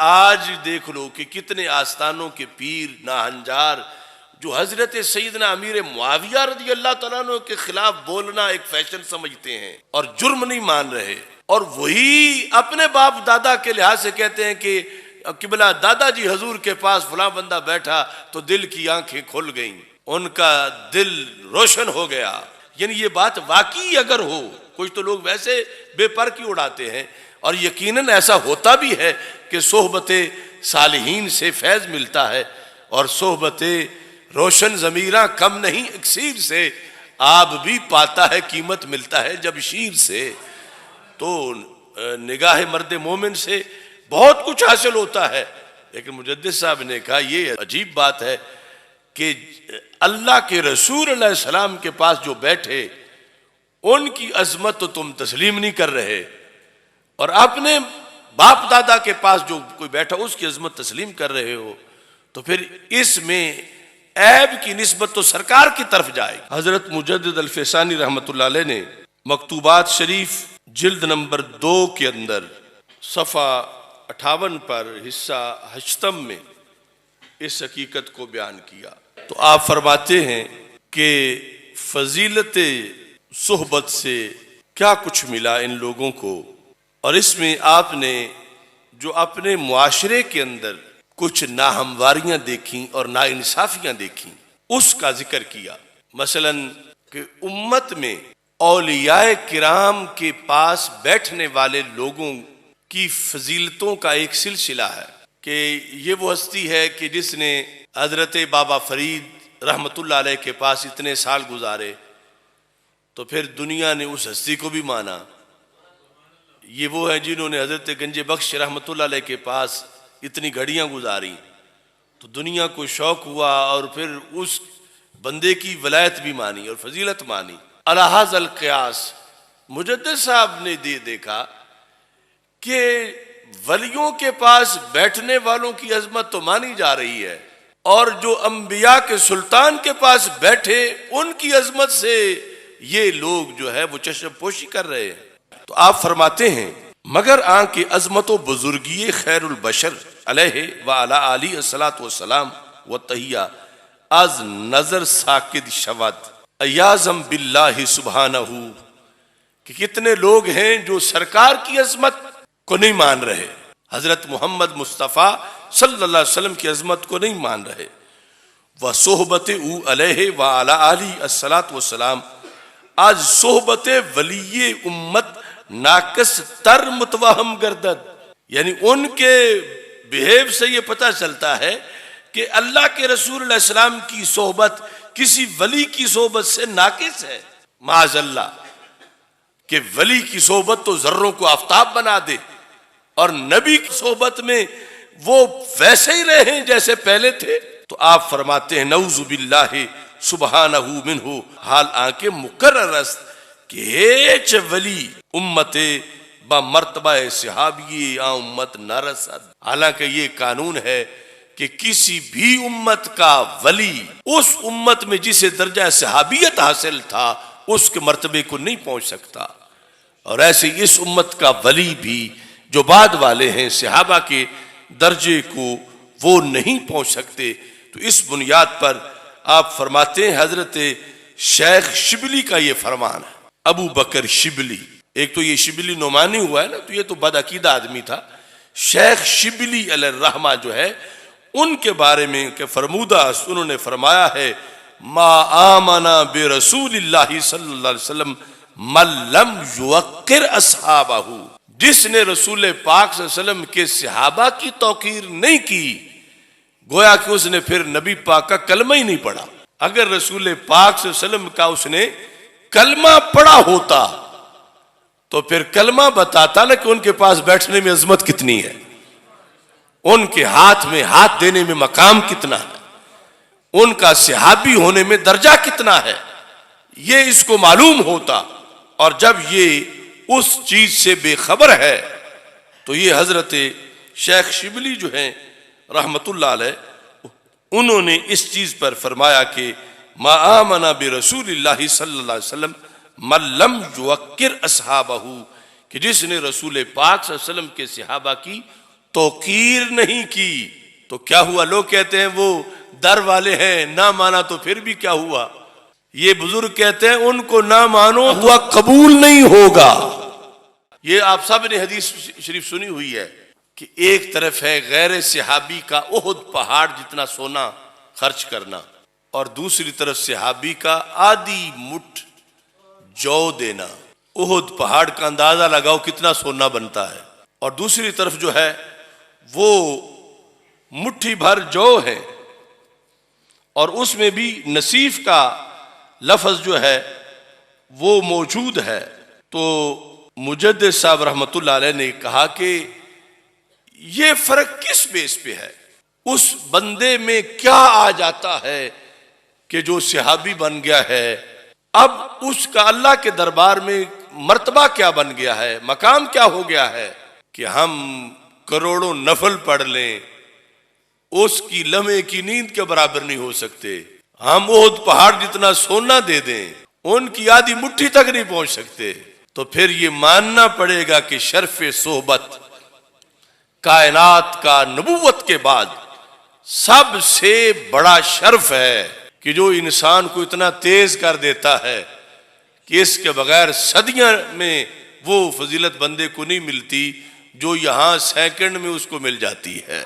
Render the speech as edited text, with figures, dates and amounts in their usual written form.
آج دیکھ لو کہ کتنے آستانوں کے پیر ناہنجار جو حضرت سیدنا امیر معاویہ رضی اللہ تعالیٰ عنہ کے خلاف بولنا ایک فیشن سمجھتے ہیں اور جرم نہیں مان رہے، اور وہی اپنے باپ دادا کے لحاظ سے کہتے ہیں کہ قبلہ دادا جی حضور کے پاس فلاں بندہ بیٹھا تو دل کی آنکھیں کھل گئیں، ان کا دل روشن ہو گیا۔ یعنی یہ بات واقعی اگر ہو، کچھ تو لوگ ویسے بے پر کی اڑاتے ہیں، اور یقیناً ایسا ہوتا بھی ہے کہ صحبت صالحین سے فیض ملتا ہے، اور صحبت روشن ضمیراں کم نہیں اکسیر سے آب بھی پاتا ہے، قیمت ملتا ہے جب شیر سے۔ تو نگاہ مرد مومن سے بہت کچھ حاصل ہوتا ہے، لیکن مجدد صاحب نے کہا یہ عجیب بات ہے کہ اللہ کے رسول علیہ السلام کے پاس جو بیٹھے ان کی عظمت تو تم تسلیم نہیں کر رہے، اور اپنے باپ دادا کے پاس جو کوئی بیٹھا اس کی عظمت تسلیم کر رہے ہو، تو پھر اس میں عیب کی نسبت تو سرکار کی طرف جائے۔ حضرت مجدد الفسانی رحمۃ اللہ علیہ نے مکتوبات شریف جلد نمبر 2 کے اندر صفحہ 58 پر حصہ 8 میں اس حقیقت کو بیان کیا، تو آپ فرماتے ہیں کہ فضیلت صحبت سے کیا کچھ ملا ان لوگوں کو، اور اس میں آپ نے جو اپنے معاشرے کے اندر کچھ ناہمواریاں دیکھیں اور ناانصافیاں دیکھیں اس کا ذکر کیا۔ مثلا کہ امت میں اولیاء کرام کے پاس بیٹھنے والے لوگوں کی فضیلتوں کا ایک سلسلہ ہے کہ یہ وہ ہستی ہے کہ جس نے حضرت بابا فرید رحمت اللہ علیہ کے پاس اتنے سال گزارے، تو پھر دنیا نے اس ہستی کو بھی مانا۔ یہ وہ ہیں جنہوں نے حضرت گنج بخش رحمت اللہ علیہ کے پاس اتنی گھڑیاں گزاری، تو دنیا کو شوق ہوا اور پھر اس بندے کی ولایت بھی مانی اور فضیلت مانی۔ الہذ القیاس مجدد صاحب نے دیکھا کہ ولیوں کے پاس بیٹھنے والوں کی عظمت تو مانی جا رہی ہے، اور جو انبیاء کے سلطان کے پاس بیٹھے ان کی عظمت سے یہ لوگ جو ہے وہ چشم پوشی کر رہے ہیں۔ تو آپ فرماتے ہیں مگر آن کی عظمت و بزرگی خیر البشر علیہ وعلی آلہ الصلاۃ والسلام و تحیہ از نظر ساکت شود ایازم باللہ سبحانہ، کہ کتنے لوگ ہیں جو سرکار کی عظمت کو نہیں مان رہے، حضرت محمد مصطفیٰ صلی اللہ علیہ وسلم کی عظمت کو نہیں مان رہے۔ وہ صحبت او علیہ وعلی آلہ الصلاۃ والسلام، آج صحبت ولی امت ناقص تر متوہم گردد، یعنی ان کے بہیو سے یہ پتہ چلتا ہے کہ اللہ کے رسول علیہ السلام کی صحبت کسی ولی کی صحبت سے ناقص ہے۔ معاذ اللہ کہ ولی کی صحبت تو ذروں کو آفتاب بنا دے، اور نبی کی صحبت میں وہ ویسے ہی رہے ہیں جیسے پہلے تھے۔ تو آپ فرماتے ہیں نعوذ باللہ سبحانہ منہ، حال آنکہ مقرر است کہ ایچ ولی امت با مرتبہ صحابی آ امت نہ رسد۔ حالانکہ یہ قانون ہے کہ کسی بھی امت کا ولی اس امت میں جسے درجہ صحابیت حاصل تھا اس کے مرتبے کو نہیں پہنچ سکتا، اور ایسے اس امت کا ولی بھی جو بعد والے ہیں صحابہ کے درجے کو وہ نہیں پہنچ سکتے۔ تو اس بنیاد پر آپ فرماتے ہیں حضرت شیخ شبلی کا یہ فرمان ہے، ابو بکر شبلی، ایک تو یہ شبلی نعمانی ہوا ہے نا، تو یہ تو بدعقیدہ آدمی تھا۔ شیخ شبلی علیہ الرحمہ جو ہے ان کے بارے میں کہ فرمودہ انہوں نے فرمایا ہے ما آمنا برسول اللہ صلی اللہ علیہ وسلم من لم یوقر اصحابہ، جس نے رسول پاک صلی اللہ علیہ وسلم کے صحابہ کی توقیر نہیں کی، گویا کہ اس نے پھر نبی پاک کا کلمہ ہی نہیں پڑھا۔ اگر رسول پاک صلی اللہ علیہ وسلم کا اس نے کلمہ پڑھا ہوتا تو پھر کلمہ بتاتا نا کہ ان کے پاس بیٹھنے میں عظمت کتنی ہے، ان کے ہاتھ میں ہاتھ دینے میں مقام کتنا ہے، ان کا صحابی ہونے میں درجہ کتنا ہے، یہ اس کو معلوم ہوتا۔ اور جب یہ اس چیز سے بے خبر ہے تو یہ حضرت شیخ شبلی جو ہیں رحمت اللہ علیہ انہوں نے اس چیز پر فرمایا کہ ما آمنا برسول اللہ صلی اللہ علیہ وسلم من لم یوقر اصحابہ، کہ جس نے رسول پاک صلی اللہ علیہ وسلم کے صحابہ کی توقیر نہیں کی تو کیا ہوا؟ لوگ کہتے ہیں وہ در والے ہیں، نہ مانا تو پھر بھی کیا ہوا؟ یہ بزرگ کہتے ہیں ان کو نہ مانو ہوا قبول نہیں ہوگا۔ یہ آپ سب نے حدیث شریف سنی ہوئی ہے کہ ایک طرف ہے غیر صحابی کا احد پہاڑ جتنا سونا خرچ کرنا، اور دوسری طرف صحابی کا آدھی مٹھ جو دینا۔ احد پہاڑ کا اندازہ لگاؤ کتنا سونا بنتا ہے، اور دوسری طرف جو ہے وہ مٹھی بھر جو ہے، اور اس میں بھی نصیف کا لفظ جو ہے وہ موجود ہے۔ تو مجدد صاحب رحمۃ اللہ علیہ نے کہا کہ یہ فرق کس بیس پہ ہے؟ اس بندے میں کیا آ جاتا ہے کہ جو صحابی بن گیا ہے، اب اس کا اللہ کے دربار میں مرتبہ کیا بن گیا ہے، مقام کیا ہو گیا ہے کہ ہم کروڑوں نفل پڑھ لیں اس کی لمحے کی نیند کے برابر نہیں ہو سکتے، ہم احد پہاڑ جتنا سونا دے دیں ان کی آدھی مٹھی تک نہیں پہنچ سکتے۔ تو پھر یہ ماننا پڑے گا کہ شرف صحبت کائنات کا نبوت کے بعد سب سے بڑا شرف ہے کہ جو انسان کو اتنا تیز کر دیتا ہے کہ اس کے بغیر صدیاں میں وہ فضیلت بندے کو نہیں ملتی جو یہاں سیکنڈ میں اس کو مل جاتی ہے۔